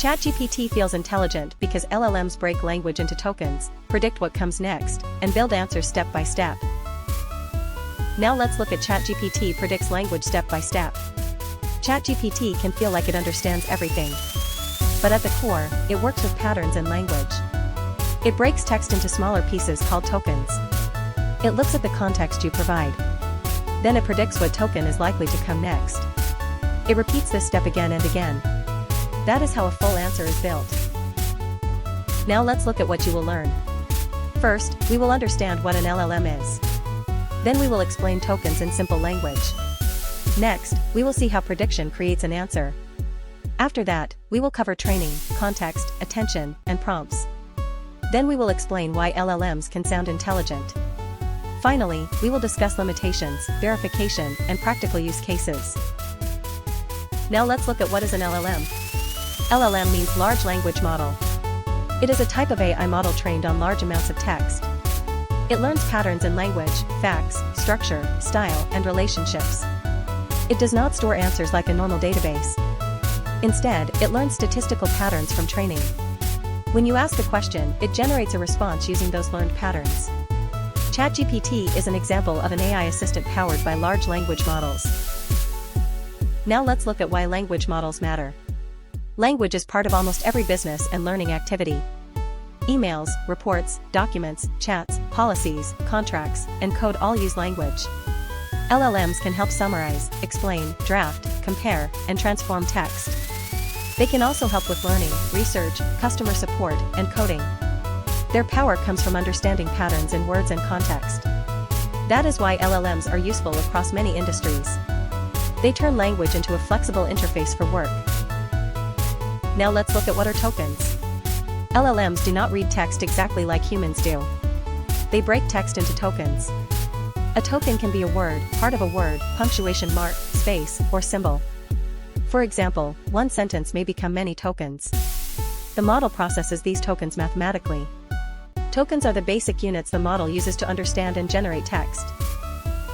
ChatGPT feels intelligent because LLMs break language into tokens, predict what comes next, and build answers step by step. Now let's look at ChatGPT predicts language step by step. ChatGPT can feel like it understands everything. But at the core, it works with patterns and language. It breaks text into smaller pieces called tokens. It looks at the context you provide. Then it predicts what token is likely to come next. It repeats this step again and again. That is how a full answer is built. Now let's look at what you will learn. First, we will understand what an LLM is. Then we will explain tokens in simple language. Next, we will see how prediction creates an answer. After that, we will cover training, context, attention, and prompts. Then we will explain why LLMs can sound intelligent. Finally, we will discuss limitations, verification, and practical use cases. Now let's look at what is an LLM. LLM means large language model. It is a type of AI model trained on large amounts of text. It learns patterns in language, facts, structure, style, and relationships. It does not store answers like a normal database. Instead, it learns statistical patterns from training. When you ask a question, it generates a response using those learned patterns. ChatGPT is an example of an AI assistant powered by large language models. Now let's look at why language models matter. Language is part of almost every business and learning activity. Emails, reports, documents, chats, policies, contracts, and code all use language. LLMs can help summarize, explain, draft, compare, and transform text. They can also help with learning, research, customer support, and coding. Their power comes from understanding patterns in words and context. That is why LLMs are useful across many industries. They turn language into a flexible interface for work. Now let's look at what are tokens. LLMs do not read text exactly like humans do. They break text into tokens. A token can be a word, part of a word, punctuation mark, space, or symbol. For example, one sentence may become many tokens. The model processes these tokens mathematically. Tokens are the basic units the model uses to understand and generate text.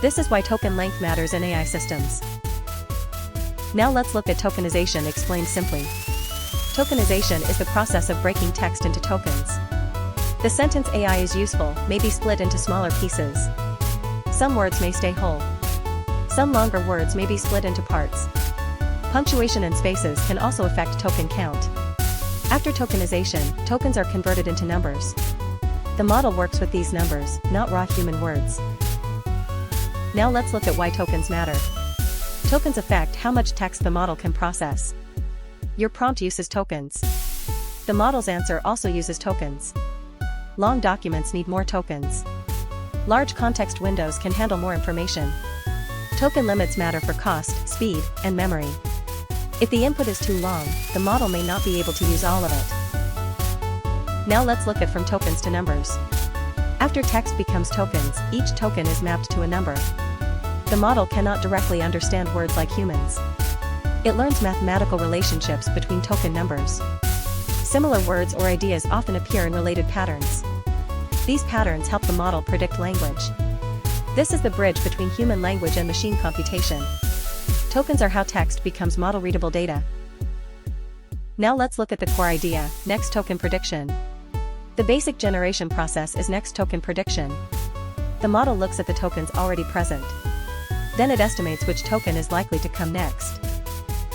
This is why token length matters in AI systems. Now let's look at tokenization explained simply. Tokenization is the process of breaking text into tokens. The sentence AI is useful may be split into smaller pieces. Some words may stay whole. Some longer words may be split into parts. Punctuation and spaces can also affect token count. After tokenization, tokens are converted into numbers. The model works with these numbers, not raw human words. Now let's look at why tokens matter. Tokens affect how much text the model can process. Your prompt uses tokens. The model's answer also uses tokens. Long documents need more tokens. Large context windows can handle more information. Token limits matter for cost, speed, and memory. If the input is too long, the model may not be able to use all of it. Now let's look at from tokens to numbers. After text becomes tokens, each token is mapped to a number. The model cannot directly understand words like humans. It learns mathematical relationships between token numbers. Similar words or ideas often appear in related patterns. These patterns help the model predict language. This is the bridge between human language and machine computation. Tokens are how text becomes model-readable data. Now let's look at the core idea, next token prediction. The basic generation process is next token prediction. The model looks at the tokens already present. Then it estimates which token is likely to come next.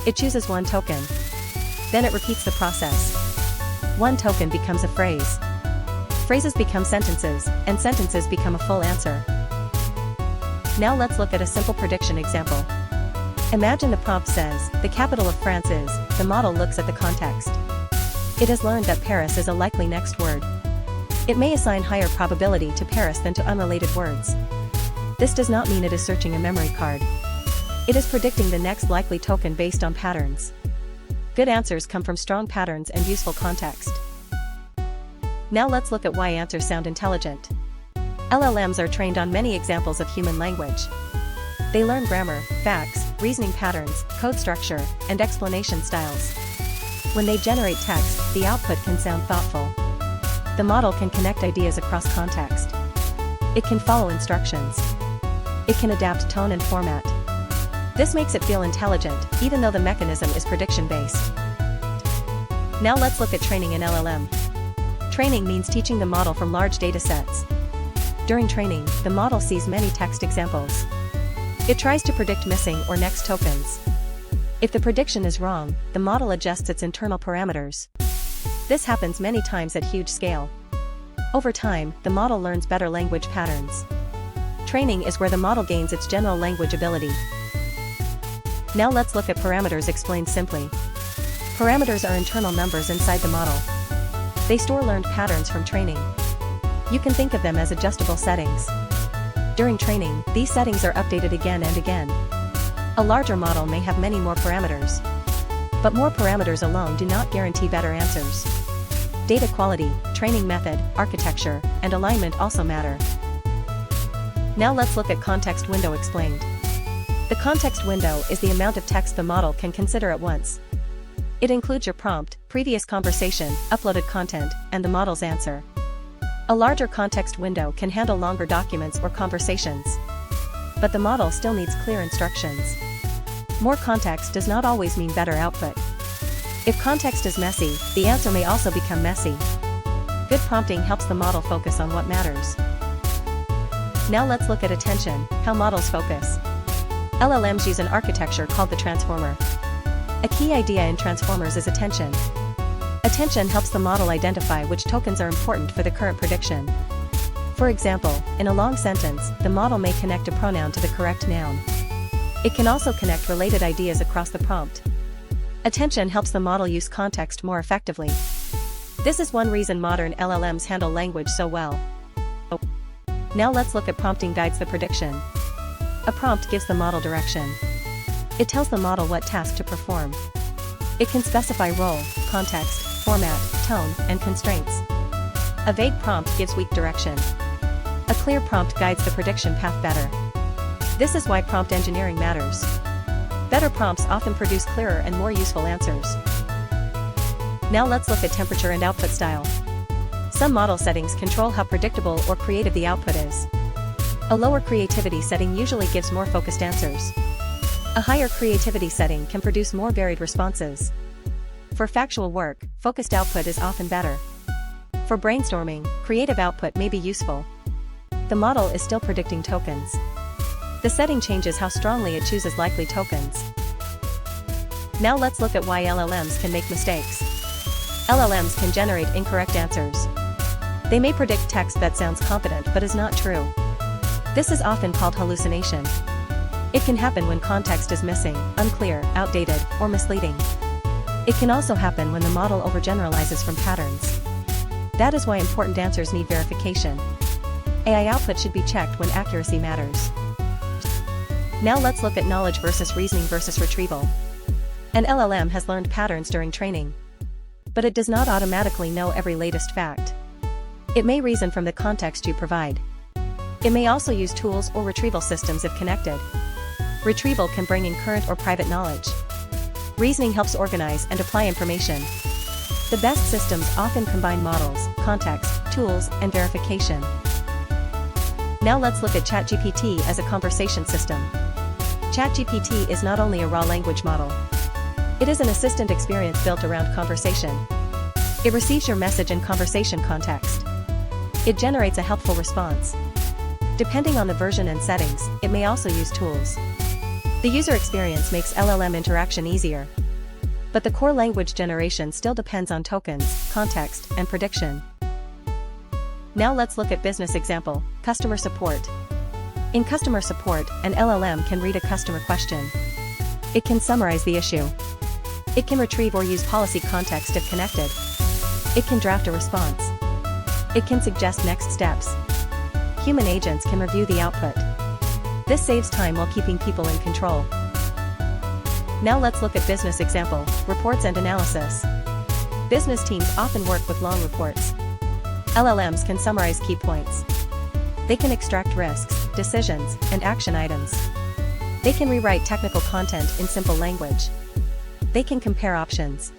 It chooses one token. Then it repeats the process. One token becomes a phrase. Phrases become sentences, and sentences become a full answer. Now let's look at a simple prediction example. Imagine the prompt says, the capital of France is, the model looks at the context. It has learned that Paris is a likely next word. It may assign higher probability to Paris than to unrelated words. This does not mean it is searching a memory card. It is predicting the next likely token based on patterns. Good answers come from strong patterns and useful context. Now let's look at why answers sound intelligent. LLMs are trained on many examples of human language. They learn grammar, facts, reasoning patterns, code structure, and explanation styles. When they generate text, the output can sound thoughtful. The model can connect ideas across context. It can follow instructions. It can adapt tone and format. This makes it feel intelligent, even though the mechanism is prediction-based. Now let's look at training an LLM. Training means teaching the model from large datasets. During training, the model sees many text examples. It tries to predict missing or next tokens. If the prediction is wrong, the model adjusts its internal parameters. This happens many times at huge scale. Over time, the model learns better language patterns. Training is where the model gains its general language ability. Now let's look at parameters explained simply. Parameters are internal numbers inside the model. They store learned patterns from training. You can think of them as adjustable settings. During training, these settings are updated again and again. A larger model may have many more parameters. But more parameters alone do not guarantee better answers. Data quality, training method, architecture, and alignment also matter. Now let's look at context window explained. The context window is the amount of text the model can consider at once. It includes your prompt, previous conversation, uploaded content, and the model's answer. A larger context window can handle longer documents or conversations. But the model still needs clear instructions. More context does not always mean better output. If context is messy, the answer may also become messy. Good prompting helps the model focus on what matters. Now let's look at attention, how models focus. LLMs use an architecture called the transformer. A key idea in transformers is attention. Attention helps the model identify which tokens are important for the current prediction. For example, in a long sentence, the model may connect a pronoun to the correct noun. It can also connect related ideas across the prompt. Attention helps the model use context more effectively. This is one reason modern LLMs handle language so well. Now let's look at prompting guides the prediction. A prompt gives the model direction. It tells the model what task to perform. It can specify role, context, format, tone, and constraints. A vague prompt gives weak direction. A clear prompt guides the prediction path better. This is why prompt engineering matters. Better prompts often produce clearer and more useful answers. Now let's look at temperature and output style. Some model settings control how predictable or creative the output is. A lower creativity setting usually gives more focused answers. A higher creativity setting can produce more varied responses. For factual work, focused output is often better. For brainstorming, creative output may be useful. The model is still predicting tokens. The setting changes how strongly it chooses likely tokens. Now let's look at why LLMs can make mistakes. LLMs can generate incorrect answers. They may predict text that sounds competent but is not true. This is often called hallucination. It can happen when context is missing, unclear, outdated, or misleading. It can also happen when the model overgeneralizes from patterns. That is why important answers need verification. AI output should be checked when accuracy matters. Now let's look at knowledge versus reasoning versus retrieval. An LLM has learned patterns during training. But it does not automatically know every latest fact. It may reason from the context you provide. It may also use tools or retrieval systems if connected. Retrieval can bring in current or private knowledge. Reasoning helps organize and apply information. The best systems often combine models, context, tools, and verification. Now let's look at ChatGPT as a conversation system. ChatGPT is not only a raw language model. It is an assistant experience built around conversation. It receives your message in conversation context. It generates a helpful response. Depending on the version and settings, it may also use tools. The user experience makes LLM interaction easier. But the core language generation still depends on tokens, context, and prediction. Now let's look at business example, customer support. In customer support, an LLM can read a customer question. It can summarize the issue. It can retrieve or use policy context if connected. It can draft a response. It can suggest next steps. Human agents can review the output. This saves time while keeping people in control. Now let's look at business example, reports and analysis. Business teams often work with long reports. LLMs can summarize key points. They can extract risks, decisions, and action items. They can rewrite technical content in simple language. They can compare options.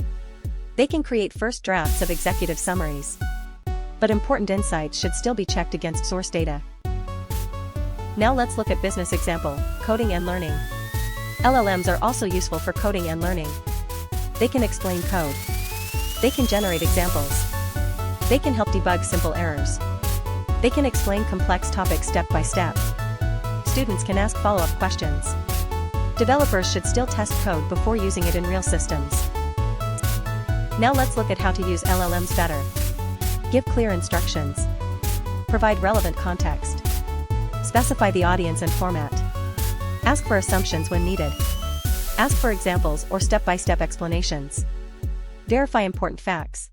They can create first drafts of executive summaries. But important insights should still be checked against source data. Now let's look at business example, coding and learning. LLMs are also useful for coding and learning. They can explain code. They can generate examples. They can help debug simple errors. They can explain complex topics step by step. Students can ask follow-up questions. Developers should still test code before using it in real systems. Now let's look at how to use LLMs better. Give clear instructions. Provide relevant context. Specify the audience and format. Ask for assumptions when needed. Ask for examples or step-by-step explanations. Verify important facts.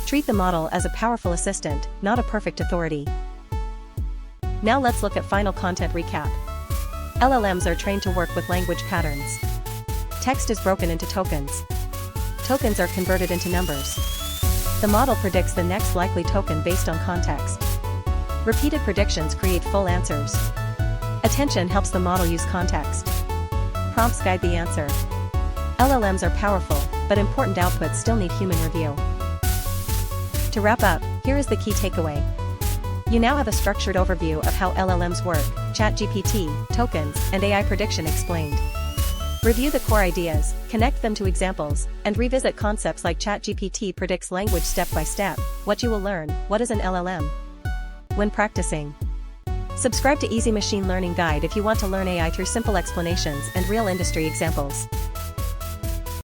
Treat the model as a powerful assistant, not a perfect authority. Now let's look at final content recap. LLMs are trained to work with language patterns. Text is broken into tokens. Tokens are converted into numbers. The model predicts the next likely token based on context. Repeated predictions create full answers. Attention helps the model use context. Prompts guide the answer. LLMs are powerful, but important outputs still need human review. To wrap up, here is the key takeaway. You now have a structured overview of how LLMs work, ChatGPT, tokens, and AI prediction explained. Review the core ideas, connect them to examples, and revisit concepts like ChatGPT predicts language step by step. What you will learn: what is an LLM? When practicing. Subscribe to Easy Machine Learning Guide if you want to learn AI through simple explanations and real industry examples.